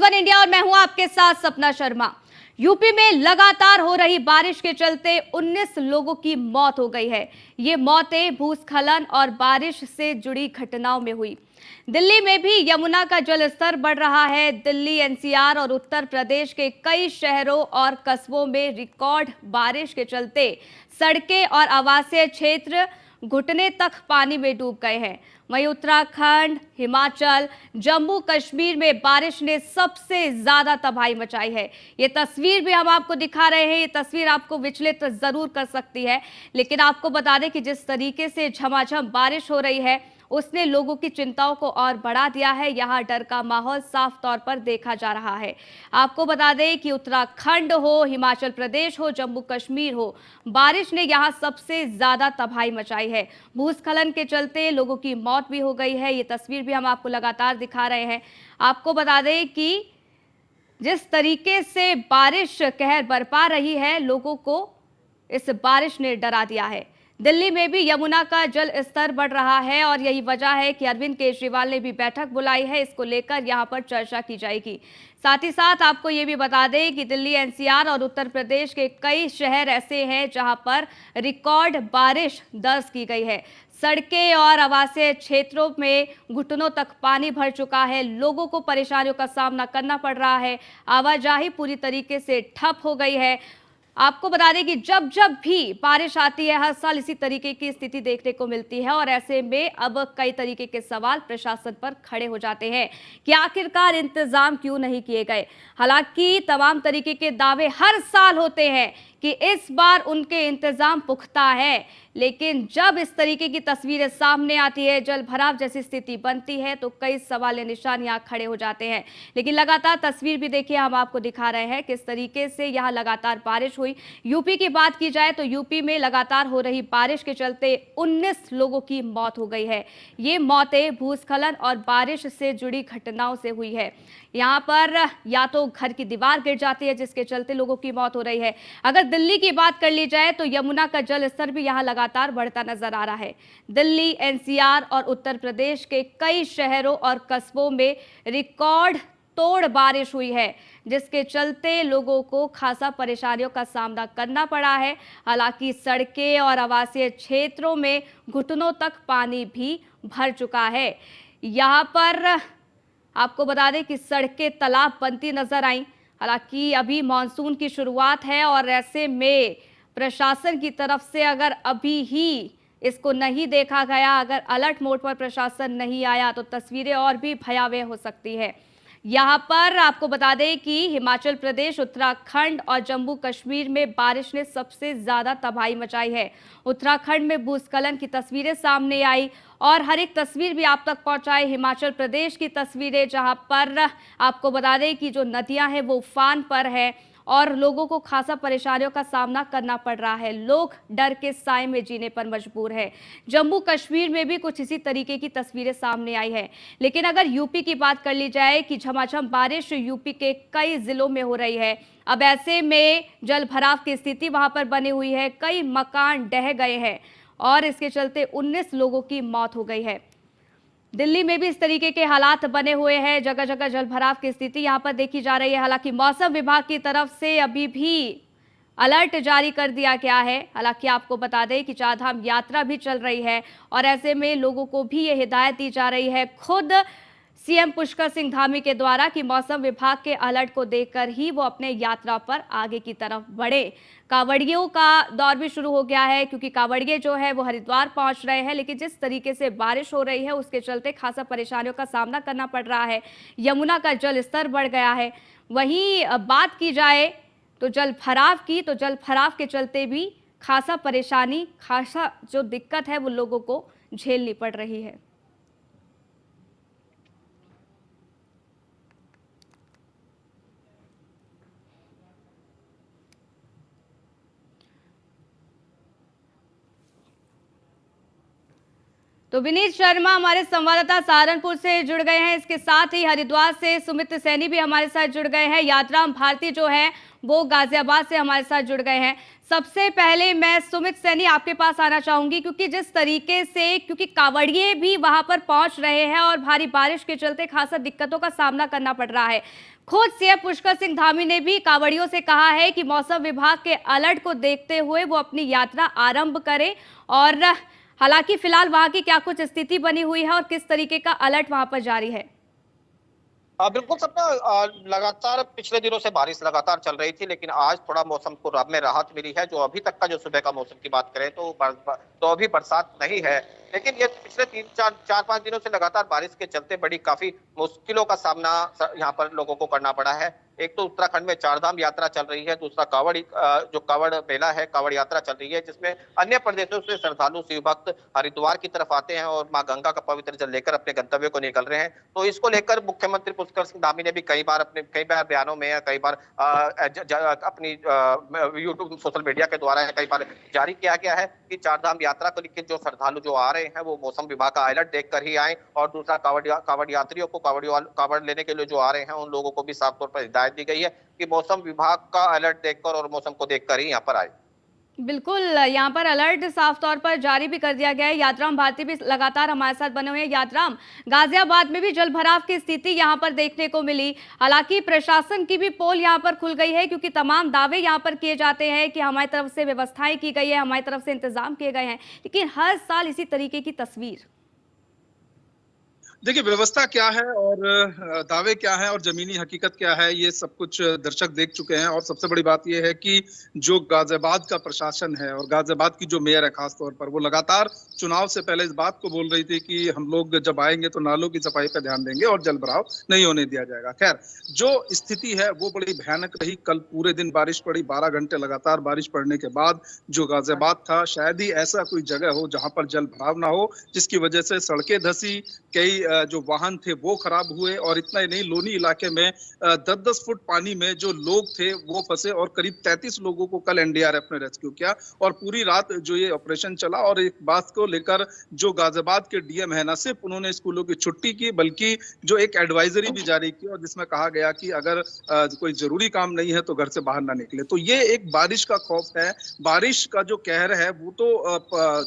One India और मैं हूं आपके साथ सपना शर्मा। यूपी में लगातार हो रही बारिश के चलते 19 लोगों की मौत हो गई है। ये मौतें भूस्खलन और बारिश से जुड़ी घटनाओं में हुई। दिल्ली में भी यमुना का जल स्तर बढ़ रहा है। दिल्ली, एनसीआर और उत्तर प्रदेश के कई शहरों और कस्बों में रिकॉर्ड बारिश के चलते सड़कें और आवासीय क्षेत्र घुटने तक पानी में डूब गए हैं। वहीं उत्तराखंड, हिमाचल, जम्मू कश्मीर में बारिश ने सबसे ज्यादा तबाही मचाई है। ये तस्वीर भी हम आपको दिखा रहे हैं। ये तस्वीर आपको विचलित जरूर कर सकती है, लेकिन आपको बता दें कि जिस तरीके से झमाझम बारिश हो रही है उसने लोगों की चिंताओं को और बढ़ा दिया है। यहाँ डर का माहौल साफ तौर पर देखा जा रहा है। आपको बता दें कि उत्तराखंड हो, हिमाचल प्रदेश हो, जम्मू कश्मीर हो, बारिश ने यहाँ सबसे ज्यादा तबाही मचाई है। भूस्खलन के चलते लोगों की मौत भी हो गई है। ये तस्वीर भी हम आपको लगातार दिखा रहे हैं। आपको बता दें कि जिस तरीके से बारिश कहर बरपा रही है, लोगों को इस बारिश ने डरा दिया है। दिल्ली में भी यमुना का जल स्तर बढ़ रहा है और यही वजह है कि अरविंद केजरीवाल ने भी बैठक बुलाई है। इसको लेकर यहां पर चर्चा की जाएगी। साथ ही साथ आपको ये भी बता दें कि दिल्ली, एनसीआर और उत्तर प्रदेश के कई शहर ऐसे हैं जहां पर रिकॉर्ड बारिश दर्ज की गई है। सड़कें और आवासीय क्षेत्रों में घुटनों तक पानी भर चुका है। लोगों को परेशानियों का सामना करना पड़ रहा है। आवाजाही पूरी तरीके से ठप हो गई है। आपको बता दें कि जब जब भी बारिश आती है, हर साल इसी तरीके की स्थिति देखने को मिलती है और ऐसे में अब कई तरीके के सवाल प्रशासन पर खड़े हो जाते हैं कि आखिरकार इंतजाम क्यों नहीं किए गए। हालांकि तमाम तरीके के दावे हर साल होते हैं कि इस बार उनके इंतजाम पुख्ता है, लेकिन जब इस तरीके की तस्वीरें सामने आती है, जल भराव जैसी स्थिति बनती है, तो कई सवाल निशान यहाँ खड़े हो जाते हैं। लेकिन लगातार तस्वीर भी देखिए, हम आपको दिखा रहे हैं किस तरीके से यहाँ लगातार बारिश हुई। यूपी की बात की जाए तो यूपी में लगातार हो रही बारिश के चलते 19 लोगों की मौत हो गई है। ये मौतें भूस्खलन और बारिश से जुड़ी घटनाओं से हुई है। यहाँ पर या तो घर की दीवार गिर जाती है जिसके चलते लोगों की मौत हो रही है। अगर दिल्ली की बात कर ली जाए तो यमुना का जल स्तर भी यहाँ लगातार बढ़ता नजर आ रहा है। दिल्ली, एनसीआर और उत्तर प्रदेश के कई शहरों और कस्बों में रिकॉर्ड तोड़ बारिश हुई है, जिसके चलते लोगों को खासा परेशानियों का सामना करना पड़ा है। हालांकि सड़कें और आवासीय क्षेत्रों में घुटनों तक पानी भी भर चुका है। यहाँ पर आपको बता दें कि सड़कें तालाब बनती नजर आई। हालांकि अभी मानसून की शुरुआत है और ऐसे में प्रशासन की तरफ से अगर अभी ही इसको नहीं देखा गया, अगर अलर्ट मोड पर प्रशासन नहीं आया, तो तस्वीरें और भी भयावह हो सकती है। यहाँ पर आपको बता दें कि हिमाचल प्रदेश, उत्तराखंड और जम्मू कश्मीर में बारिश ने सबसे ज्यादा तबाही मचाई है। उत्तराखंड में भूस्खलन की तस्वीरें सामने आई और हर एक तस्वीर भी आप तक पहुंचाई। हिमाचल प्रदेश की तस्वीरें, जहां पर आपको बता दें कि जो नदियां हैं वो उफान पर है और लोगों को खासा परेशानियों का सामना करना पड़ रहा है। लोग डर के साए में जीने पर मजबूर है। जम्मू कश्मीर में भी कुछ इसी तरीके की तस्वीरें सामने आई है। लेकिन अगर यूपी की बात कर ली जाए कि झमाझम बारिश यूपी के कई जिलों में हो रही है, अब ऐसे में जल भराव की स्थिति वहां पर बनी हुई है। कई मकान ढह गए हैं और इसके चलते 19 लोगों की मौत हो गई है। दिल्ली में भी इस तरीके के हालात बने हुए हैं। जगह जगह जलभराव की स्थिति यहां पर देखी जा रही है। हालांकि मौसम विभाग की तरफ से अभी भी अलर्ट जारी कर दिया गया है। हालांकि आपको बता दें कि चारधाम यात्रा भी चल रही है और ऐसे में लोगों को भी ये हिदायत दी जा रही है, खुद सीएम पुष्कर सिंह धामी के द्वारा, कि मौसम विभाग के अलर्ट को देखकर ही वो अपने यात्रा पर आगे की तरफ बढ़े। कांवड़ियों का दौर भी शुरू हो गया है, क्योंकि कांवड़िए जो है वो हरिद्वार पहुंच रहे हैं, लेकिन जिस तरीके से बारिश हो रही है उसके चलते खासा परेशानियों का सामना करना पड़ रहा है। यमुना का जल स्तर बढ़ गया है। वहीं बात की जाए तो जल भराव की, तो जल भराव के चलते भी खासा परेशानी, खासा जो दिक्कत है वो लोगों को झेलनी पड़ रही है। तो विनीत शर्मा हमारे संवाददाता सहारनपुर से जुड़ गए हैं। इसके साथ ही हरिद्वार से सुमित सैनी भी हमारे साथ जुड़ गए हैं। यात्रा भारती जो है वो गाजियाबाद से हमारे साथ जुड़ गए हैं। सबसे पहले मैं सुमित सैनी आपके पास आना चाहूंगी, क्योंकि जिस तरीके से कांवड़िए भी वहां पर पहुंच रहे हैं और भारी बारिश के चलते खासा दिक्कतों का सामना करना पड़ रहा है। खुद सीएम पुष्कर सिंह धामी ने भी कांवड़ियों से कहा है कि मौसम विभाग के अलर्ट को देखते हुए वो अपनी यात्रा आरंभ करें। और हालांकि फिलहाल वहां की क्या कुछ स्थिति बनी हुई है और किस तरीके का अलर्ट वहां पर जारी है? बिल्कुल सपना, लगातार पिछले दिनों से बारिश लगातार चल रही थी, लेकिन आज थोड़ा मौसम को में राहत मिली है। जो अभी तक का जो सुबह का मौसम की बात करें तो अभी बरसात नहीं है, लेकिन ये पिछले 3-4-5 दिनों से लगातार बारिश के चलते बड़ी काफी मुश्किलों का सामना यहाँ पर लोगों को करना पड़ा है। एक तो उत्तराखंड में चारधाम यात्रा चल रही है, दूसरा जो कांवड़ मेला है, कांवड़ यात्रा चल रही है, जिसमें अन्य प्रदेशों से श्रद्धालु शिव भक्त हरिद्वार की तरफ आते हैं और मां गंगा का पवित्र जल लेकर अपने गंतव्य को निकल रहे हैं। तो इसको लेकर मुख्यमंत्री पुष्कर सिंह धामी ने भी कई बार बयानों में या कई बार अपनी यूट्यूब सोशल मीडिया के द्वारा कई बार जारी किया गया है कि चारधाम यात्रा को लेकर जो श्रद्धालु जो आ रहे हैं वो मौसम विभाग का अलर्ट देखकर ही आए, और दूसरा कांवड़ यात्रियों को कांवड़ लेने के लिए जो आ रहे हैं उन लोगों को भी साफ तौर पर हिदायत दी गई है कि मौसम विभाग का अलर्ट देखकर और मौसम को देखकर ही यहाँ पर आए। बिल्कुल, यहाँ पर अलर्ट साफ तौर पर जारी भी कर दिया गया है। यात्राम भारती भी लगातार हमारे साथ बने हुए हैं। यात्राम, गाजियाबाद में भी जल भराव की स्थिति यहाँ पर देखने को मिली। हालांकि प्रशासन की भी पोल यहाँ पर खुल गई है, क्योंकि तमाम दावे यहाँ पर किए जाते हैं कि हमारी तरफ से व्यवस्थाएं की गई है, हमारी तरफ से इंतजाम किए गए हैं, लेकिन हर साल इसी तरीके की तस्वीर। देखिए, व्यवस्था क्या है और दावे क्या है और जमीनी हकीकत क्या है, ये सब कुछ दर्शक देख चुके हैं। और सबसे बड़ी बात ये है कि जो गाजियाबाद का प्रशासन है और गाजियाबाद की जो मेयर है खास तौर पर, वो लगातार चुनाव से पहले इस बात को बोल रही थी कि हम लोग जब आएंगे तो नालों की सफाई पर ध्यान देंगे और जल भराव नहीं होने दिया जाएगा। खैर, जो स्थिति है वो बड़ी भयानक रही। कल पूरे दिन बारिश पड़ी, 12 घंटे लगातार बारिश पड़ने के बाद जो गाजियाबाद था, शायद ही ऐसा कोई जगह हो जहां पर जल भराव ना हो, जिसकी वजह से सड़कें धसी, कई जो वाहन थे वो खराब हुए। और इतना ही नहीं, लोनी इलाके में 10-10 फुट पानी में जो लोग थे वो फंसे और करीब 33 लोगों को कल एनडीआरएफ ने रेस्क्यू किया। और पूरी रात जो ये ऑपरेशन चला, और एक बात को लेकर जो गाजियाबाद के डीएम है, न सिर्फ उन्होंने स्कूलों की छुट्टी की बल्कि जो एक एडवाइजरी भी जारी की, और जिसमें कहा गया कि अगर कोई जरूरी काम नहीं है तो घर से बाहर ना निकले। तो ये एक बारिश का खौफ है, बारिश का जो कहर है वो तो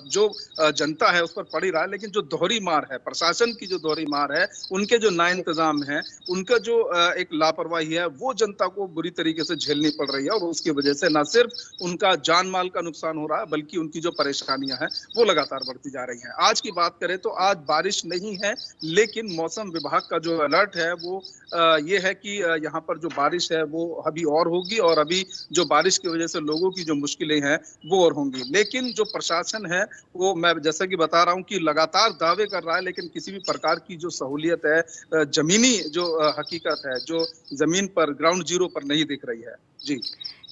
जो जनता है उस पर पड़ ही रहा है, लेकिन जो दोहरी मार है, प्रशासन की जो दोहरी मार है, उनके जो ना इंतजाम है, उनका जो एक लापरवाही है, वो जनता को बुरी तरीके से झेलनी पड़ रही है। और उसकी वजह से न सिर्फ उनका जान माल का नुकसान हो रहा है, बल्कि उनकी जो परेशानियां हैं वो लगातार बढ़ती जा रही हैं। आज की बात करें तो आज बारिश नहीं है, लेकिन मौसम विभाग का जो अलर्ट है वो ये है कि यहाँ पर जो बारिश है वो अभी और होगी, और अभी जो बारिश की वजह से लोगों की जो मुश्किलें हैं वो और होंगी। लेकिन जो प्रशासन है वो, मैं जैसा कि बता रहा हूँ कि लगातार दावे कर रहा है, लेकिन किसी भी प्रकार की जो सहूलियत है, जमीनी जो हकीकत है, जो जमीन पर ग्राउंड जीरो पर नहीं दिख रही है। जी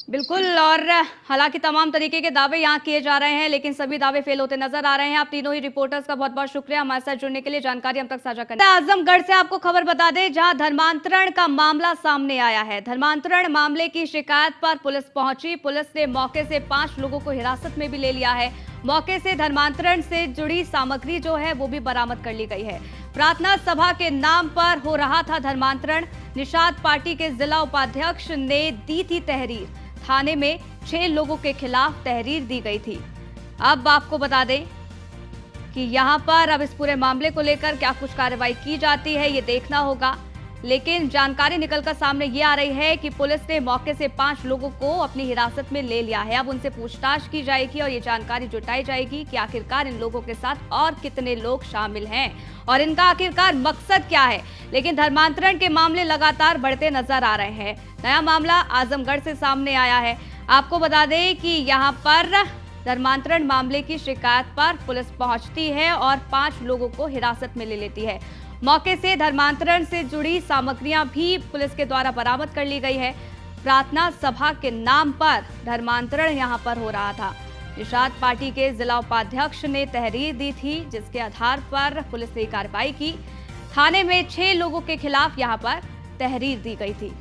बिल्कुल, और हालांकि तमाम तरीके के दावे यहाँ किए जा रहे हैं, लेकिन सभी दावे फेल होते नजर आ रहे हैं। आप तीनों ही रिपोर्टर्स का बहुत बहुत शुक्रिया हमारे साथ जुड़ने के लिए, जानकारी हम तक साझा करने। आजमगढ़ से आपको खबर बता दें, जहां धर्मांतरण का मामला सामने आया है। धर्मांतरण मामले की शिकायत पर पुलिस पहुंची। पुलिस ने मौके से 5 लोगों को हिरासत में भी ले लिया है। मौके से धर्मांतरण से जुड़ी सामग्री जो है वो भी बरामद कर ली गई है। प्रार्थना सभा के नाम पर हो रहा था धर्मांतरण। निषाद पार्टी के जिला उपाध्यक्ष ने दी थी तहरीर। थाने में 6 लोगों के खिलाफ तहरीर दी गई थी। अब आपको बता दें कि यहां पर अब इस पूरे मामले को लेकर क्या कुछ कार्रवाई की जाती है ये देखना होगा, लेकिन जानकारी निकलकर सामने ये आ रही है कि पुलिस ने मौके से 5 लोगों को अपनी हिरासत में ले लिया है। अब उनसे पूछताछ की जाएगी और ये जानकारी जुटाई जाएगी कि आखिरकार इन लोगों के साथ और कितने लोग शामिल हैं और इनका आखिरकार मकसद क्या है। लेकिन धर्मांतरण के मामले लगातार बढ़ते नजर आ रहे हैं। नया मामला आजमगढ़ से सामने आया है। आपको बता दें कि यहाँ पर धर्मांतरण मामले की शिकायत पर पुलिस पहुंचती है और 5 लोगों को हिरासत में ले लेती है। मौके से धर्मांतरण से जुड़ी सामग्रियां भी पुलिस के द्वारा बरामद कर ली गई है। प्रार्थना सभा के नाम पर धर्मांतरण यहां पर हो रहा था। निषाद पार्टी के जिला उपाध्यक्ष ने तहरीर दी थी, जिसके आधार पर पुलिस ने कार्रवाई की। थाने में 6 लोगों के खिलाफ यहां पर तहरीर दी गई थी।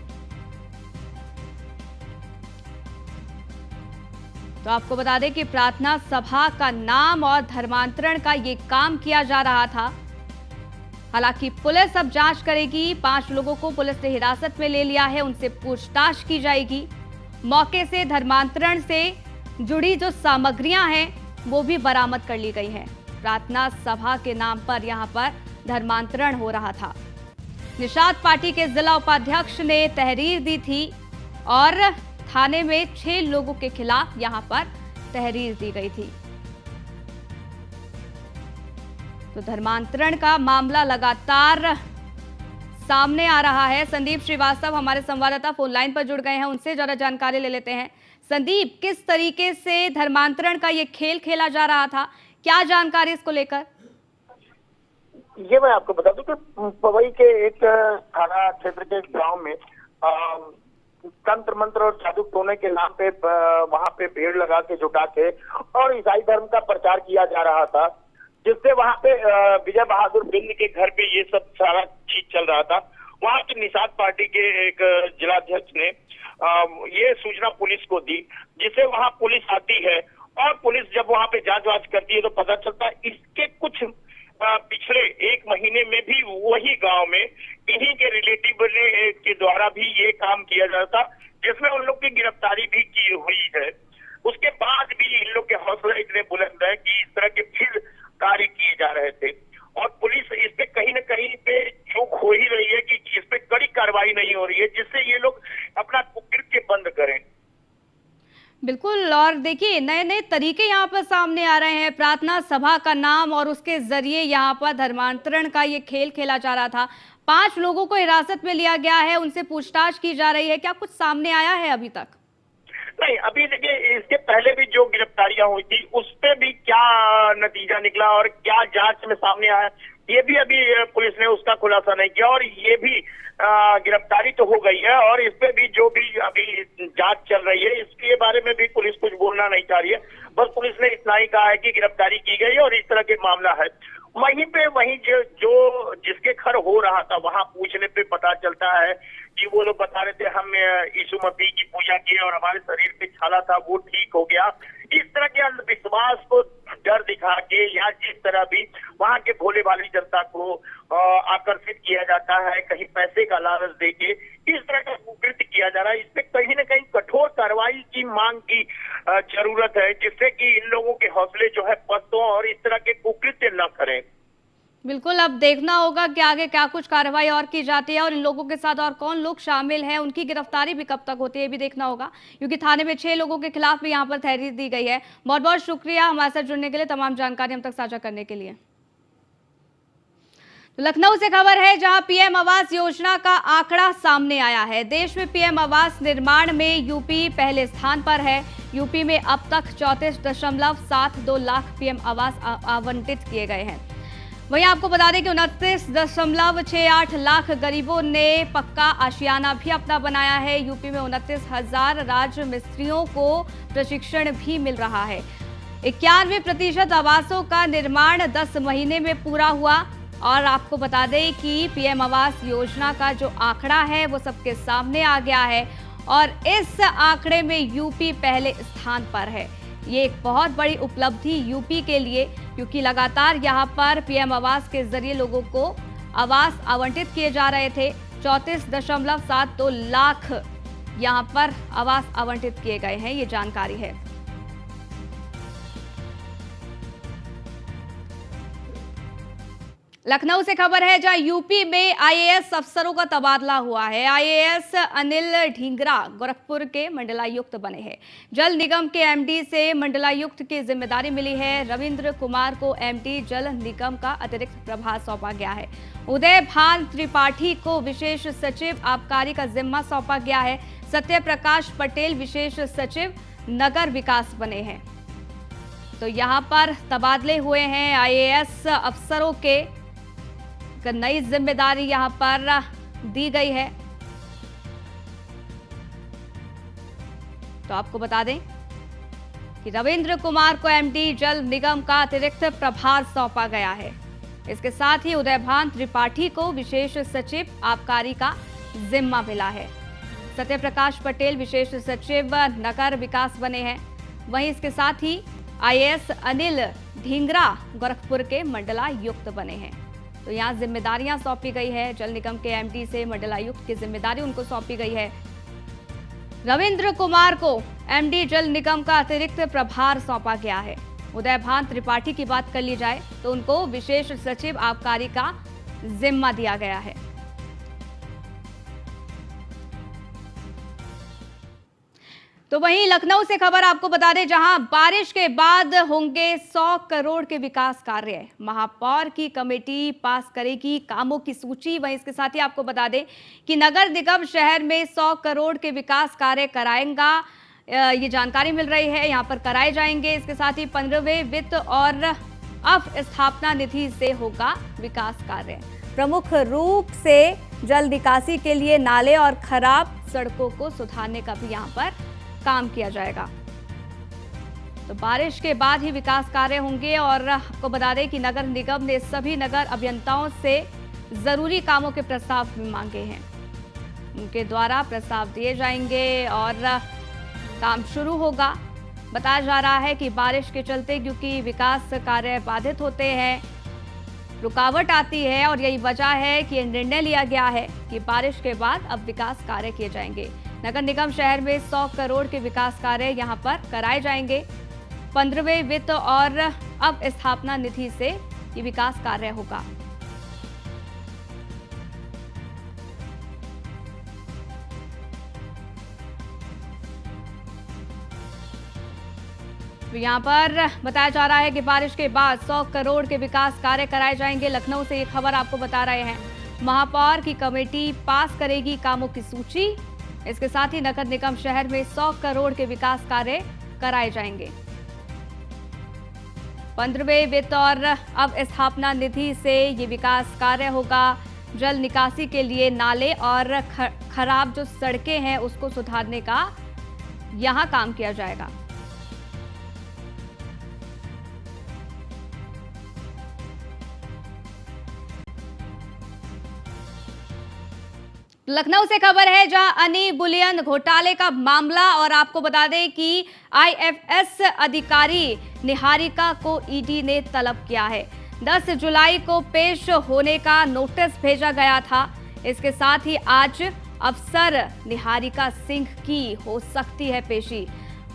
तो आपको बता दें कि प्रार्थना सभा का नाम और धर्मांतरण का ये काम किया जा रहा था। हालांकि पुलिस अब जांच करेगी। 5 लोगों को पुलिस ने हिरासत में ले लिया है, उनसे पूछताछ की जाएगी। मौके से धर्मांतरण से जुड़ी जो सामग्रियां हैं वो भी बरामद कर ली गई हैं। प्रार्थना सभा के नाम पर यहां पर धर्मांतरण हो रहा था। निषाद पार्टी के जिला उपाध्यक्ष ने तहरीर दी थी और थाने में 6 लोगों के खिलाफ यहां पर तहरीर दी गई थी। तो धर्मांतरण का मामला लगातार सामने आ रहा है। संदीप श्रीवास्तव हमारे संवाददाता फोन लाइन पर जुड़ गए हैं, उनसे जरा जानकारी ले लेते हैं। संदीप, किस तरीके से धर्मांतरण का ये खेल खेला जा रहा था, क्या जानकारी इसको लेकर? ये मैं आपको बता दूं कि पवई के एक थाना क्षेत्र के गांव में तंत्र मंत्र और जादू टोने के नाम पे वहां पे भीड़ लगा के जुटा के और ईसाई धर्म का प्रचार किया जा रहा था, जिससे वहां पे विजय बहादुर बिंद के घर पे ये सब सारा चीज चल रहा था। वहां के निषाद पार्टी के एक जिलाध्यक्ष ने ये सूचना पुलिस को दी, जिसे वहां पुलिस आती है और पुलिस जब वहां पे जांच वाच करती है तो पता चलता है इसके कुछ पिछले 1 महीने में भी वही गांव में इन्हीं के रिलेटिव के द्वारा भी ये काम किया जाता, जिसमें उन लोग की गिरफ्तारी भी की हुई है। उसके बाद भी इन लोग के हौसले इतने बुलंद है कि इस तरह के फिर कार्य किए जा रहे थे और पुलिस इस पे कहीं न कहीं पे चूक हो ही रही है कि इस पे कड़ी कार्रवाई नहीं हो रही है, जिससे ये लोग अपना कुकृत्य बंद करें। बिल्कुल, और देखिए नए नए तरीके यहाँ पर सामने आ रहे हैं। प्रार्थना सभा का नाम और उसके जरिए यहाँ पर धर्मांतरण का ये खेल खेला जा रहा था। 5 लोगों को हिरासत में लिया गया है, उनसे पूछताछ की जा रही है। क्या कुछ सामने आया है अभी तक? नहीं, अभी देखिए इसके पहले भी जो गिरफ्तारियां हुई थी उस पे भी क्या नतीजा निकला और क्या जांच में सामने आया, ये भी अभी पुलिस ने उसका खुलासा नहीं किया। और ये भी गिरफ्तारी तो हो गई है और इस पे भी जो भी अभी जांच चल रही है इसके बारे में भी पुलिस कुछ बोलना नहीं चाह रही है। बस पुलिस ने इतना ही कहा है कि गिरफ्तारी की गई और इस तरह के मामला है। वहीं जो जिसके घर हो रहा था वहां पूछने पे पता चलता है कि वो लोग बता रहे थे हम यीशु मसीह की पूजा किए और हमारे शरीर पे छाला था वो ठीक हो गया। इस तरह के अंधविश्वास को डर दिखा के या जिस तरह भी वहां के भोले भाली जनता को आकर्षित किया जाता है, कहीं पैसे का लालच देके इस तरह का कुकृत्य किया जा रहा है। इस पे कहीं न कहीं कठोर कार्रवाई की मांग की जरूरत है, जिससे कि इन लोगों के हौसले जो है पस्त हों और इस तरह के कुकृत्य न करें। बिल्कुल, अब देखना होगा कि आगे क्या कुछ कार्रवाई और की जाती है और इन लोगों के साथ और कौन लोग शामिल हैं, उनकी गिरफ्तारी भी कब तक होती है ये भी देखना होगा, क्योंकि थाने में 6 लोगों के खिलाफ भी यहाँ पर तहरीर दी गई है। बहुत बहुत शुक्रिया हमारे साथ जुड़ने के लिए, तमाम जानकारी हम तक साझा करने के लिए। तो लखनऊ से खबर है जहां पीएम आवास योजना का आंकड़ा सामने आया है। देश में पीएम आवास निर्माण में यूपी पहले स्थान पर है। यूपी में अब तक 34.72 लाख पीएम आवास आवंटित किए गए हैं। वहीं आपको बता दें कि 29.68 लाख गरीबों ने पक्का आशियाना भी अपना बनाया है। यूपी में 29,000 राज मिस्त्रियों को प्रशिक्षण भी मिल रहा है। 91% आवासों का निर्माण 10 महीने में पूरा हुआ। और आपको बता दें कि पीएम आवास योजना का जो आंकड़ा है वो सबके सामने आ गया है और इस आंकड़े में यूपी पहले स्थान पर है। ये एक बहुत बड़ी उपलब्धि यूपी के लिए, क्योंकि लगातार यहाँ पर पीएम आवास के जरिए लोगों को आवास आवंटित किए जा रहे थे। 34.72 लाख यहाँ पर आवास आवंटित किए गए हैं, ये जानकारी है। लखनऊ से खबर है जहां यूपी में आईएएस अफसरों का तबादला हुआ है। आईएएस अनिल ढींगरा गोरखपुर के मंडलायुक्त बने हैं। जल निगम के एमडी से मंडलायुक्त की जिम्मेदारी मिली है। रविंद्र कुमार को एमडी जल निगम का अतिरिक्त प्रभार सौंपा गया है। उदय भान त्रिपाठी को विशेष सचिव आबकारी का जिम्मा सौंपा गया है। सत्य प्रकाश पटेल विशेष सचिव नगर विकास बने हैं। तो यहाँ पर तबादले हुए हैं आईएएस अफसरों के, नई जिम्मेदारी यहां पर दी गई है। तो आपको बता दें कि रविंद्र कुमार को एमडी जल निगम का अतिरिक्त प्रभार सौंपा गया है। इसके साथ ही उदयभान त्रिपाठी को विशेष सचिव आबकारी का जिम्मा मिला है। सत्य प्रकाश पटेल विशेष सचिव नगर विकास बने हैं। वहीं इसके साथ ही आईएएस अनिल ढींगरा गोरखपुर के मंडलायुक्त बने हैं। तो यहाँ जिम्मेदारियां सौंपी गई है। जल निगम के एमडी से मंडलायुक्त की जिम्मेदारी उनको सौंपी गई है। रविंद्र कुमार को एमडी जल निगम का अतिरिक्त प्रभार सौंपा गया है। उदयभान त्रिपाठी की बात कर ली जाए तो उनको विशेष सचिव आबकारी का जिम्मा दिया गया है। तो वहीं लखनऊ से खबर आपको बता दें, जहां बारिश के बाद होंगे 100 करोड़ के विकास कार्य। महापौर की कमेटी पास करेगी कामों की सूची। वहीं इसके साथ ही आपको बता दें कि नगर निगम शहर में 100 करोड़ के विकास कार्य कराएगा। ये जानकारी मिल रही है, यहां पर कराए जाएंगे। इसके साथ ही 15वें वित्त और अवस्थापना निधि से होगा विकास कार्य। प्रमुख रूप से जल निकासी के लिए नाले और खराब सड़कों को सुधारने का भी यहां पर काम किया जाएगा। तो बारिश के बाद ही विकास कार्य होंगे। और आपको बता दें कि नगर निगम ने सभी नगर अभियंताओं से जरूरी कामों के प्रस्ताव भी मांगे हैं। उनके द्वारा प्रस्ताव दिए जाएंगे और काम शुरू होगा। बताया जा रहा है कि बारिश के चलते क्योंकि विकास कार्य बाधित होते हैं, रुकावट आती है, और यही वजह है कि निर्णय लिया गया है कि बारिश के बाद अब विकास कार्य किए जाएंगे। नगर निगम शहर में 100 करोड़ के विकास कार्य यहां पर कराए जाएंगे। 15वें वित्त और अवस्थापना निधि से ये विकास कार्य होगा। तो यहाँ पर बताया जा रहा है कि बारिश के बाद 100 करोड़ के विकास कार्य कराए जाएंगे। लखनऊ से ये खबर आपको बता रहे हैं। महापौर की कमेटी पास करेगी कामों की सूची। इसके साथ ही नगर निगम शहर में 100 करोड़ के विकास कार्य कराए जाएंगे। 15वें वित्त और अवस्थापना निधि से ये विकास कार्य होगा। जल निकासी के लिए नाले और खराब जो सड़कें हैं उसको सुधारने का यहां काम किया जाएगा। लखनऊ से खबर है, जहां अनी बुलियन घोटाले का मामला। और आपको बता दें कि आईएफएस अधिकारी निहारिका को ईडी ने तलब किया है। 10 जुलाई को पेश होने का नोटिस भेजा गया था। इसके साथ ही आज अफसर निहारिका सिंह की हो सकती है पेशी।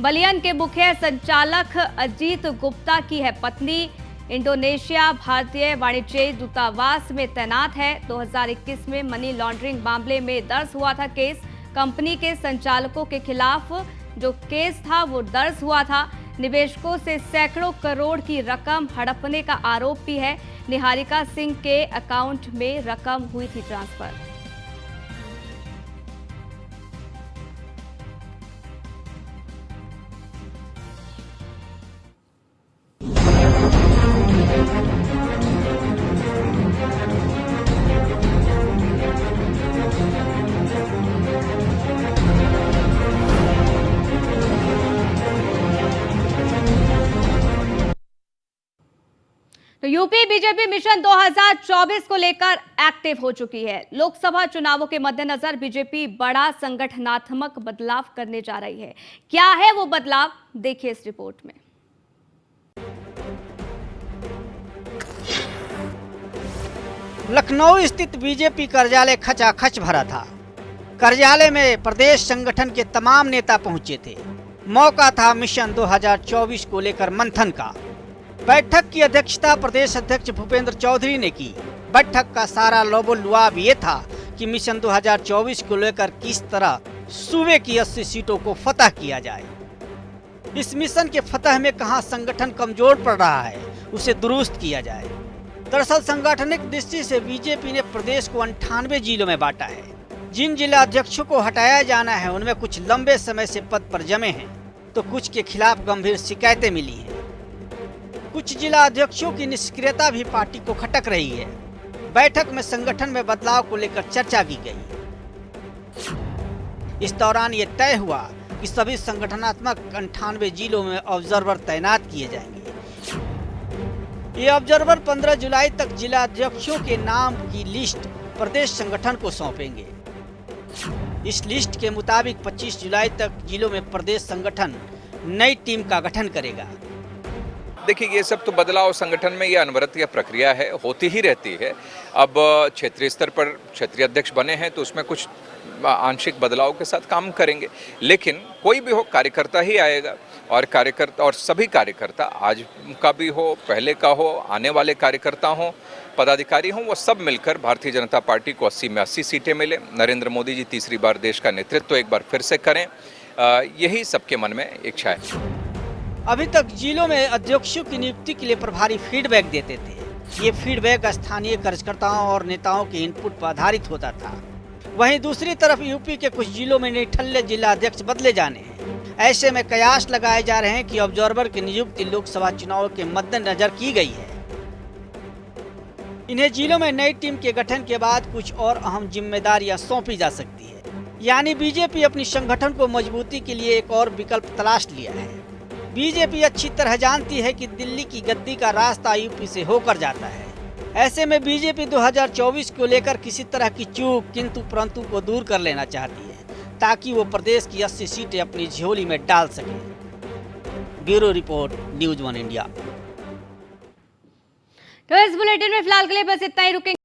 बलियन के मुख्य संचालक अजीत गुप्ता की है पत्नी। इंडोनेशिया भारतीय वाणिज्य दूतावास में तैनात है। 2021 में मनी लॉन्ड्रिंग मामले में दर्ज हुआ था केस। कंपनी के संचालकों के खिलाफ जो केस था वो दर्ज हुआ था। निवेशकों से सैकड़ों करोड़ की रकम हड़पने का आरोप भी है। निहारिका सिंह के अकाउंट में रकम हुई थी ट्रांसफर। तो यूपी बीजेपी मिशन 2024 को लेकर एक्टिव हो चुकी है। लोकसभा चुनावों के मद्देनजर बीजेपी बड़ा संगठनात्मक बदलाव करने जा रही है। क्या है वो बदलाव, देखिए इस रिपोर्ट में। लखनऊ स्थित बीजेपी कार्यालय खचाखच भरा था। कार्यालय में प्रदेश संगठन के तमाम नेता पहुंचे थे। मौका था मिशन 2024 को लेकर मंथन का। बैठक की अध्यक्षता प्रदेश अध्यक्ष भूपेंद्र चौधरी ने की। बैठक का सारा लबोलुआब ये था कि मिशन 2024 को लेकर किस तरह सूबे की 80 सीटों को फतह किया जाए। इस मिशन के फतह में कहां संगठन कमजोर पड़ रहा है उसे दुरुस्त किया जाए। दरअसल संगठनिक दृष्टि से बीजेपी ने प्रदेश को 98 जिलों में बांटा है। जिन जिला अध्यक्षों को हटाया जाना है उनमें कुछ लंबे समय से पद पर जमे हैं, तो कुछ के खिलाफ गंभीर शिकायतें मिली हैं। कुछ जिला अध्यक्षों की निष्क्रियता भी पार्टी को खटक रही है। बैठक में संगठन में बदलाव को लेकर चर्चा की गई। इस दौरान ये तय हुआ कि सभी संगठनात्मक 98 जिलों में ऑब्जर्वर तैनात किए जाएंगे। ये ऑब्जर्वर 15 जुलाई तक जिला अध्यक्षों के नाम की लिस्ट प्रदेश संगठन को सौंपेंगे। इस लिस्ट के मुताबिक 25 जुलाई तक जिलों में प्रदेश संगठन नई टीम का गठन करेगा। देखिए, ये सब तो बदलाव संगठन में ये अनवरत प्रक्रिया है, होती ही रहती है। अब क्षेत्रीय स्तर पर क्षेत्रीय अध्यक्ष बने हैं तो उसमें कुछ आंशिक बदलाव के साथ काम करेंगे, लेकिन कोई भी हो कार्यकर्ता ही आएगा। और कार्यकर्ता और सभी कार्यकर्ता, आज का भी हो, पहले का हो, आने वाले कार्यकर्ता हो, पदाधिकारी हों, वो सब मिलकर भारतीय जनता पार्टी को 80 में 80 सीटें मिले। नरेंद्र मोदी जी तीसरी बार देश का नेतृत्व एक बार फिर से करें। यही सबके मन में इच्छा है। अभी तक जिलों में अध्यक्षों की नियुक्ति के लिए प्रभारी फीडबैक देते थे। ये फीडबैक स्थानीय कार्यकर्ताओं और नेताओं के इनपुट पर आधारित होता था। वहीं दूसरी तरफ यूपी के कुछ जिलों में निठल्ले जिला अध्यक्ष बदले जाने हैं। ऐसे में कयास लगाए जा रहे हैं कि ऑब्जर्वर की नियुक्ति लोकसभा चुनाव के मद्देनजर की गई है। इन्हें जिलों में नई टीम के गठन के बाद कुछ और अहम जिम्मेदारियां सौंपी जा सकती है। यानी बीजेपी अपनी संगठन को मजबूती के लिए एक और विकल्प तलाश लिया है। बीजेपी अच्छी तरह जानती है कि दिल्ली की गद्दी का रास्ता यूपी से होकर जाता है। ऐसे में बीजेपी 2024 को लेकर किसी तरह की चूक किंतु परंतु को दूर कर लेना चाहती है ताकि वो प्रदेश की 80 सीटें अपनी झोली में डाल सके। Bureau report, news 1 India. तो इस बुलेटिन में फिलहाल के लिए बस इतना ही, रुकेंगे।